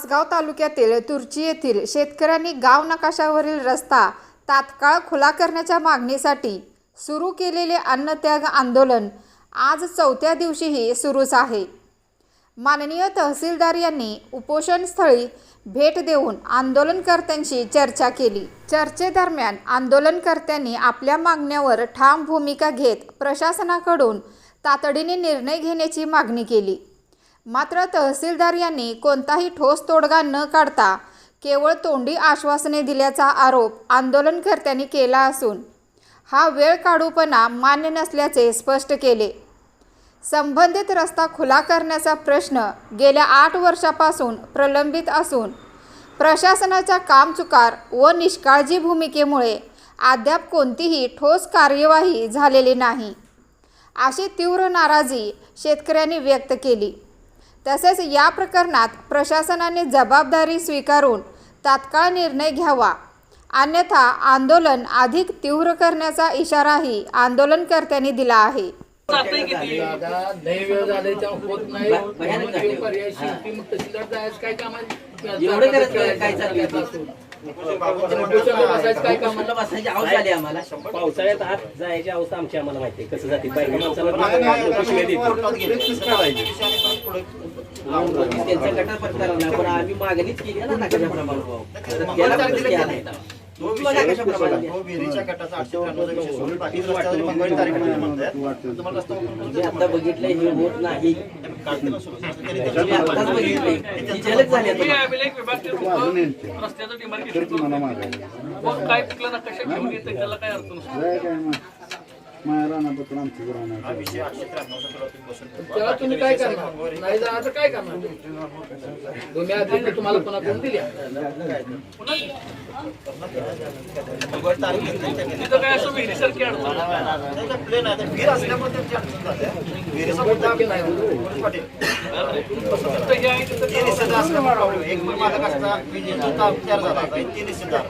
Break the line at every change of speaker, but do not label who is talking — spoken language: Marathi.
तासगाव तालुक्यातील तुर्ची येथील शेतकऱ्यांनी गाव नकाशावरील रस्ता तात्काळ खुला करण्याच्या मागणीसाठी सुरू केलेले अन्नत्याग आंदोलन आज 4थ्या दिवशीही सुरूच आहे। माननीय तहसीलदार यांनी उपोषणस्थळी भेट देऊन आंदोलनकर्त्यांशी चर्चा केली। चर्चेदरम्यान आंदोलनकर्त्यांनी आपल्या मागण्यावर ठाम भूमिका घेत प्रशासनाकडून तातडीने निर्णय घेण्याची मागणी केली। मात्र तहसीलदार यांनी कोणताही ठोस तोडगा न काढता केवळ तोंडी आश्वासने दिल्याचा आरोप आंदोलनकर्त्यांनी केला असून हा वेळ काढूपणा मान्य नसल्याचे स्पष्ट केले। संबंधित रस्ता खुला करण्याचा प्रश्न गेल्या 8 वर्षापासून प्रलंबित असून प्रशासनाच्या कामचुकार व निष्काळजी भूमिकेमुळे अद्याप कोणतीही ठोस कार्यवाही झालेली नाही, अशी तीव्र नाराजी शेतकऱ्यांनी व्यक्त केली। तसेच या प्रकरणात प्रशासनाने जबाबदारी स्वीकारून तात्काळ निर्णय घ्यावा, अन्यथा आंदोलन अधिक तीव्र करण्याचा इशाराही आंदोलनकर्त्यांनी दिला आहे।
पावसाळ्यात आत जायची अवस्था आमची आम्हाला माहिती आहे कसं जाते त्यांचा गटापट करा पण आम्ही मागणीच केली ना आता बघितलं हे होत नाही
काय पिकलं ना कशा घेऊन येते त्याला काय अर्थ नसतो। तेव्हा तुम्ही काय करणार? नाही जायचं काय करणार? तुम्ही आधी तुम्हाला कोणाकडून दिल्या तिथं काय असं विहिरीसारखी अडचण प्लेन आहे विहीर असल्यामुळे एक मालक असता विजेचा उपचार झाला ते निश्चित झाला।